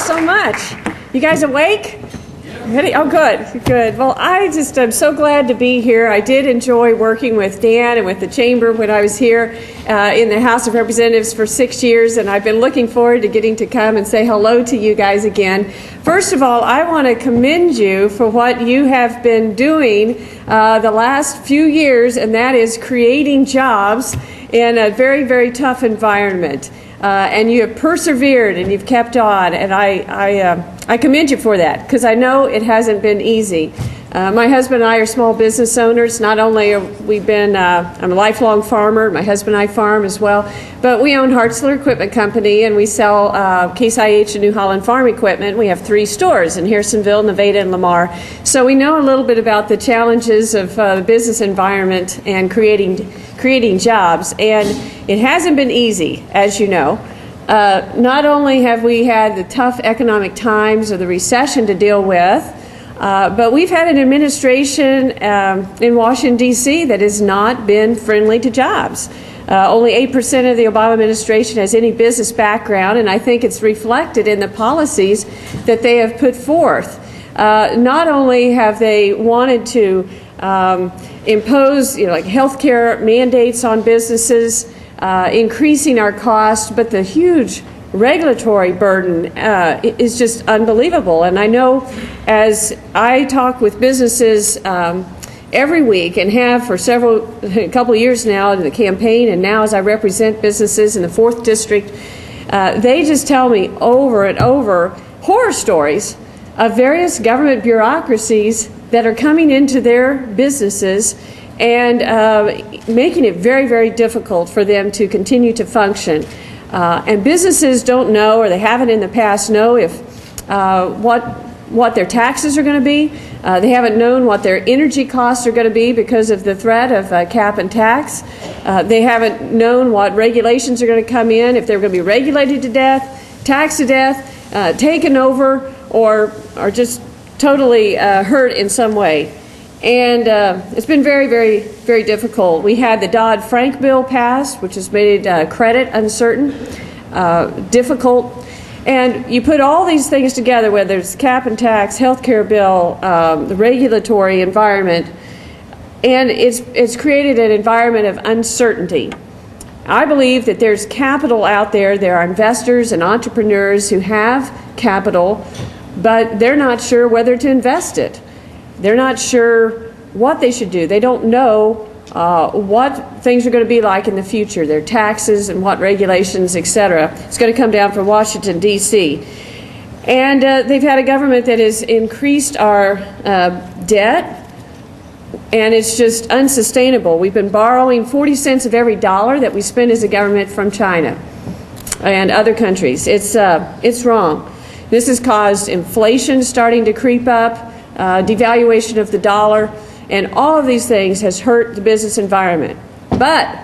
so much. You guys awake? Ready? Oh, good, good. Well, I'm so glad to be here. I did enjoy working with Dan and with the Chamber when I was here in the House of Representatives for 6 years, and I've been looking forward to getting to come and say hello to you guys again. First of all, I want to commend you for what you have been doing the last few years, and that is creating jobs in a very, very tough environment. And you have persevered and you've kept on, and I commend you for that, because I know it hasn't been easy. My husband and I are small business owners. Not only have we been, I'm a lifelong farmer, my husband and I farm as well, but we own Hartzler Equipment Company, and we sell Case IH and New Holland farm equipment. We have 3 stores in Harrisonville, Nevada, and Lamar. So we know a little bit about the challenges of the business environment and creating jobs, and it hasn't been easy, as you know. Not only have we had the tough economic times of the recession to deal with, but we've had an administration in Washington, D.C. that has not been friendly to jobs. Only 8% of the Obama administration has any business background, and I think it's reflected in the policies that they have put forth. Not only have they wanted to impose, like healthcare mandates on businesses, increasing our cost, but the huge regulatory burden is just unbelievable. And I know, as I talk with businesses every week, and have for a couple of years now in the campaign, and now as I represent businesses in the 4th District, they just tell me over and over horror stories of various government bureaucracies that are coming into their businesses and making it very, very difficult for them to continue to function. And businesses don't know, or they haven't in the past, know if what their taxes are going to be. They haven't known what their energy costs are going to be because of the threat of cap and tax. They haven't known what regulations are going to come in, if they're going to be regulated to death, taxed to death, taken over, or just totally hurt in some way. And it's been very, very, very difficult. We had the Dodd-Frank bill passed, which has made credit uncertain, difficult. And you put all these things together, whether it's cap and tax, healthcare bill, the regulatory environment, and it's created an environment of uncertainty. I believe that there's capital out there. There are investors and entrepreneurs who have capital, but they're not sure whether to invest it. They're not sure what they should do. They don't know what things are going to be like in the future, their taxes and what regulations, etc. It's going to come down from Washington, D.C. And they've had a government that has increased our debt, and it's just unsustainable. We've been borrowing 40 cents of every dollar that we spend as a government from China and other countries. It's wrong. This has caused inflation starting to creep up, devaluation of the dollar, and all of these things has hurt the business environment. But,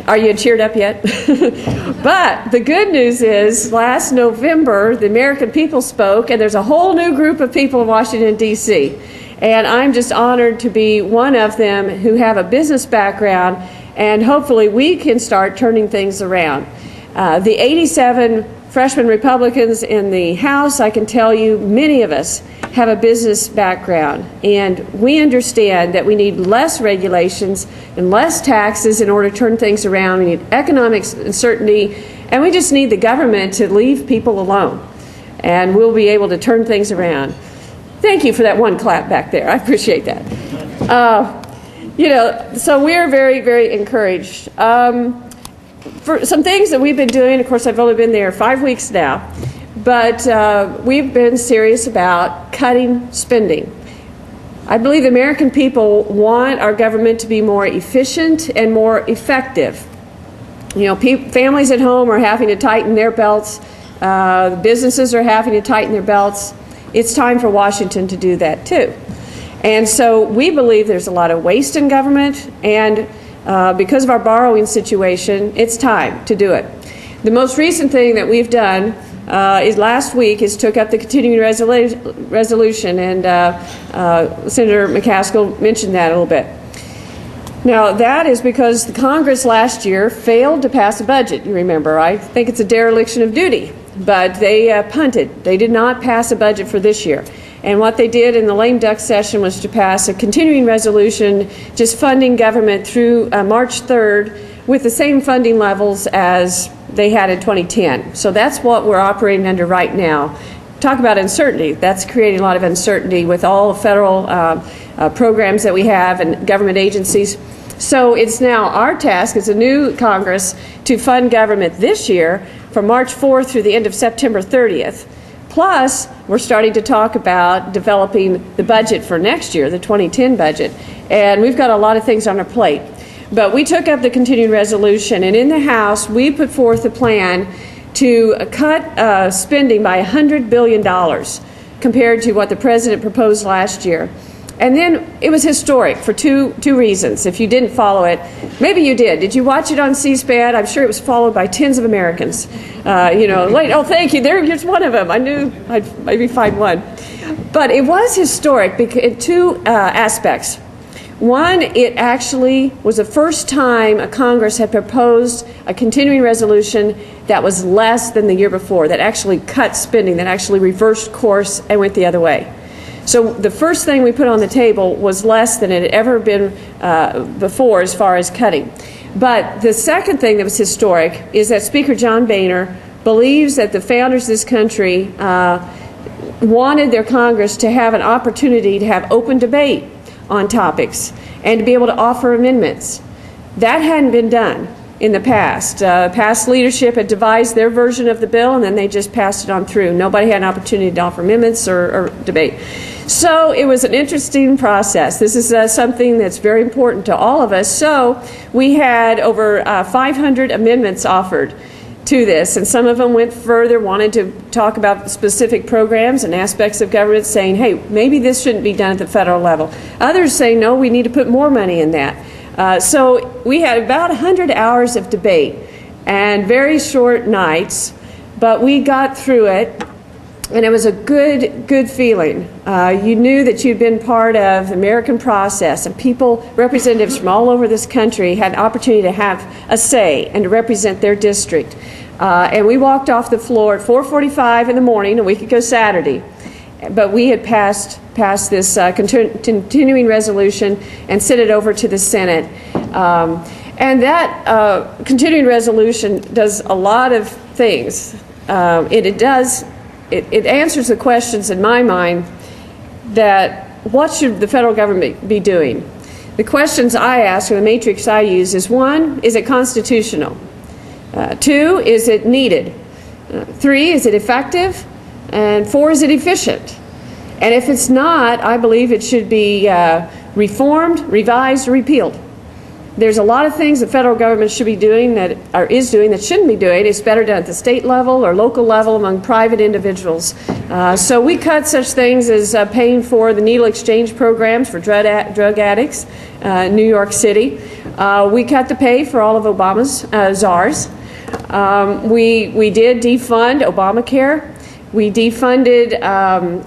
are you cheered up yet? But the good news is, last November, the American people spoke, and there's a whole new group of people in Washington, D.C. And I'm just honored to be one of them who have a business background, and hopefully we can start turning things around. The 87 freshman Republicans in the House, I can tell you, many of us have a business background, and we understand that we need less regulations and less taxes in order to turn things around. We need economic certainty, and we just need the government to leave people alone, and we'll be able to turn things around. Thank you for that one clap back there. I appreciate that. So we're very, very encouraged. For some things that we've been doing, of course, I've only been there 5 weeks now, but we've been serious about cutting spending. I believe the American people want our government to be more efficient and more effective. Families at home are having to tighten their belts. Businesses are having to tighten their belts. It's time for Washington to do that too. And so we believe there's a lot of waste in government, and because of our borrowing situation, it's time to do it. The most recent thing that we've done is last week took up the continuing resolution, and Senator McCaskill mentioned that a little bit. Now, that is because the Congress last year failed to pass a budget. You remember, I think it's a dereliction of duty but they punted. They did not pass a budget for this year. And what they did in the lame duck session was to pass a continuing resolution just funding government through March 3rd with the same funding levels as they had in 2010. So that's what we're operating under right now. Talk about uncertainty. That's creating a lot of uncertainty with all the federal programs that we have and government agencies. So it's now our task as a new Congress to fund government this year from March 4th through the end of September 30th. Plus, we're starting to talk about developing the budget for next year, the 2010 budget. And we've got a lot of things on our plate. But we took up the continuing resolution, and in the House, we put forth a plan to cut spending by $100 billion compared to what the President proposed last year. And then it was historic for two reasons. If you didn't follow it, maybe you did. Did you watch it on C-SPAN? I'm sure it was followed by tens of Americans. Oh, thank you. Here's one of them. I knew I'd maybe find one. But it was historic in two aspects. One, it actually was the first time a Congress had proposed a continuing resolution that was less than the year before, that actually cut spending, that actually reversed course and went the other way. So the first thing we put on the table was less than it had ever been before as far as cutting. But the second thing that was historic is that Speaker John Boehner believes that the founders of this country wanted their Congress to have an opportunity to have open debate on topics and to be able to offer amendments. That hadn't been done in the past. Past leadership had devised their version of the bill, and then they just passed it on through. Nobody had an opportunity to offer amendments or debate. So it was an interesting process. This is something that's very important to all of us. So we had over 500 amendments offered to this, and some of them went further, wanted to talk about specific programs and aspects of government, saying, hey, maybe this shouldn't be done at the federal level. Others say, no, we need to put more money in that. So we had about 100 hours of debate and very short nights, but we got through it, and it was a good feeling. You knew that you'd been part of the American process, and representatives from all over this country had an opportunity to have a say and to represent their district. And we walked off the floor at 4:45 in the morning, a week ago Saturday, but we had passed this continuing resolution and sent it over to the Senate. And that continuing resolution does a lot of things. It answers the questions in my mind that what should the federal government be doing? The questions I ask, or the matrix I use, is 1, is it constitutional? 2, is it needed? 3, is it effective? And 4, is it efficient? And if it's not, I believe it should be reformed, revised, or repealed. There's a lot of things the federal government should be doing is doing that shouldn't be doing. It's better done at the state level or local level among private individuals. So we cut such things as paying for the needle exchange programs for drug addicts in New York City. We cut the pay for all of Obama's czars. We did defund Obamacare. We defunded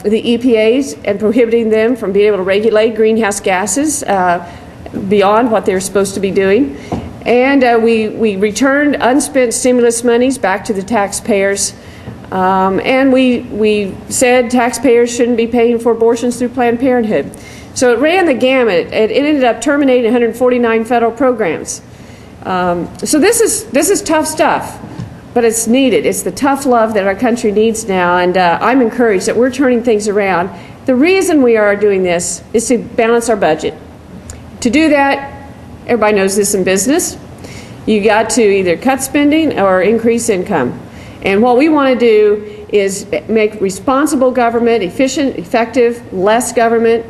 the EPAs and prohibiting them from being able to regulate greenhouse gases beyond what they're supposed to be doing. And we returned unspent stimulus monies back to the taxpayers. And we said taxpayers shouldn't be paying for abortions through Planned Parenthood. So it ran the gamut. It ended up terminating 149 federal programs. So this is tough stuff, but it's needed. It's the tough love that our country needs now, and I'm encouraged that we're turning things around. The reason we are doing this is to balance our budget. To do that, everybody knows this in business, you got to either cut spending or increase income. And what we want to do is make responsible government efficient, effective, less government,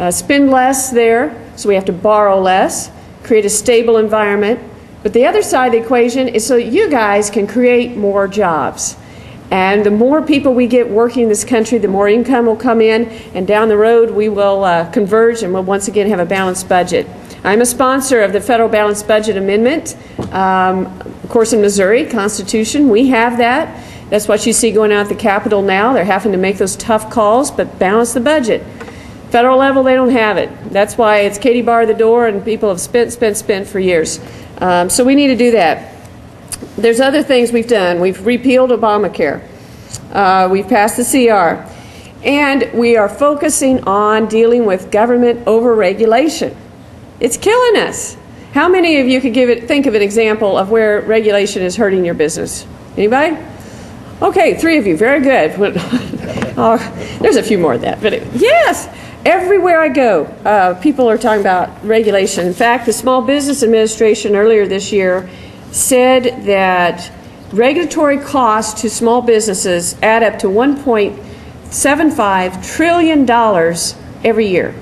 spend less there, so we have to borrow less, create a stable environment. But the other side of the equation is so that you guys can create more jobs. And the more people we get working in this country, the more income will come in, and down the road we will converge and we'll once again have a balanced budget. I'm a sponsor of the Federal Balanced Budget Amendment. Of course, in Missouri, Constitution, we have that. That's what you see going on at the Capitol now. They're having to make those tough calls, but balance the budget. Federal level, they don't have it. That's why it's Katie bar the door, and people have spent for years. So we need to do that. There's other things we've done. We've repealed Obamacare. We've passed the CR. And we are focusing on dealing with government overregulation. It's killing us. How many of you could think of an example of where regulation is hurting your business? Anybody? Okay, 3 of you. Very good. There's a few more of that. But yes, everywhere I go, people are talking about regulation. In fact, the Small Business Administration earlier this year said that regulatory costs to small businesses add up to $1.75 trillion every year.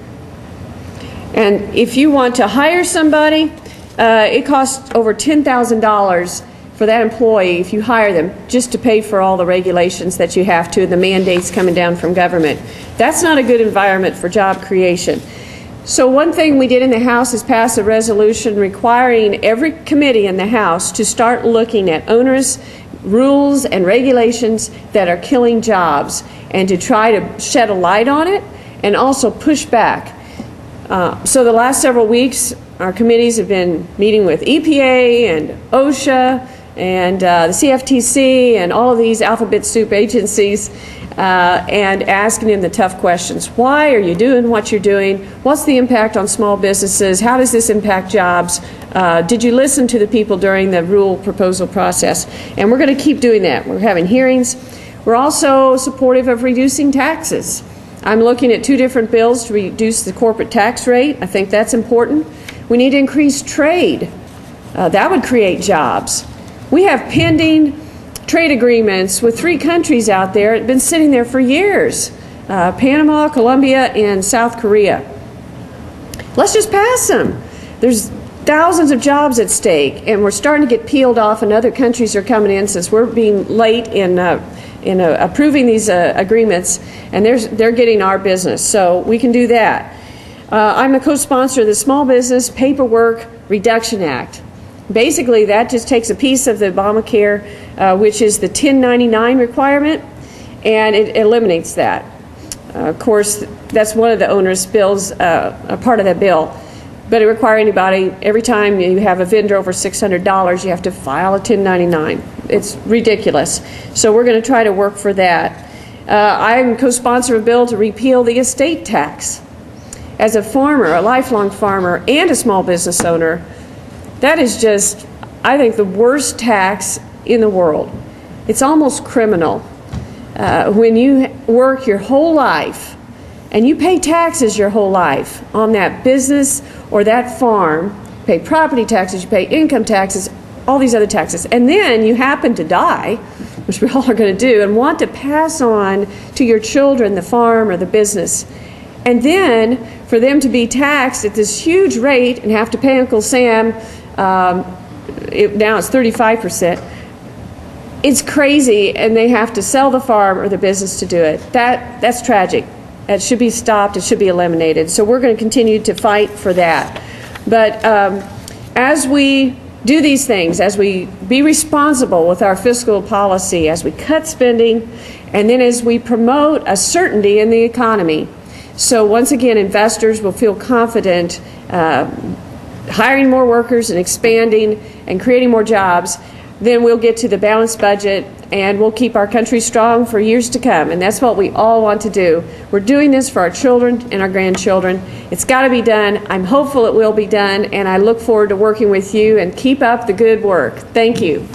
And if you want to hire somebody, it costs over $10,000 for that employee if you hire them just to pay for all the regulations that you have to and the mandates coming down from government. That's not a good environment for job creation. So one thing we did in the House is pass a resolution requiring every committee in the House to start looking at onerous rules and regulations that are killing jobs and to try to shed a light on it and also push back. So the last several weeks, our committees have been meeting with EPA and OSHA and the CFTC and all of these alphabet soup agencies and asking them the tough questions. Why are you doing what you're doing? What's the impact on small businesses? How does this impact jobs? Did you listen to the people during the rule proposal process? And we're going to keep doing that. We're having hearings. We're also supportive of reducing taxes. I'm looking at 2 different bills to reduce the corporate tax rate. I think that's important. We need to increase trade. That would create jobs. We have pending trade agreements with 3 countries out there that have been sitting there for years. Panama, Colombia, and South Korea. Let's just pass them. There's thousands of jobs at stake, and we're starting to get peeled off, and other countries are coming in since we're being late in approving these agreements, and they're getting our business. So we can do that. I'm a co-sponsor of the Small Business Paperwork Reduction Act. Basically, that just takes a piece of the Obamacare, which is the 1099 requirement, and it eliminates that. Of course, that's one of the onerous bills, a part of that bill. But it requires anybody, every time you have a vendor over $600, you have to file a 1099. It's ridiculous. So we're going to try to work for that. I'm co-sponsor of a bill to repeal the estate tax. As a farmer, a lifelong farmer, and a small business owner, that is just, I think, the worst tax in the world. It's almost criminal. When you work your whole life and you pay taxes your whole life on that business or that farm, you pay property taxes, you pay income taxes, all these other taxes, and then you happen to die, which we all are going to do, and want to pass on to your children the farm or the business. And then for them to be taxed at this huge rate and have to pay Uncle Sam, now it's 35%. It's crazy, and they have to sell the farm or the business to do it. That's tragic. It should be stopped. It should be eliminated. So we're going to continue to fight for that. But as we do these things, as we be responsible with our fiscal policy, as we cut spending, and then as we promote a certainty in the economy, so once again, investors will feel confident hiring more workers and expanding and creating more jobs, then we'll get to the balanced budget and we'll keep our country strong for years to come. And that's what we all want to do. We're doing this for our children and our grandchildren. It's got to be done. I'm hopeful it will be done, and I look forward to working with you, and keep up the good work. Thank you.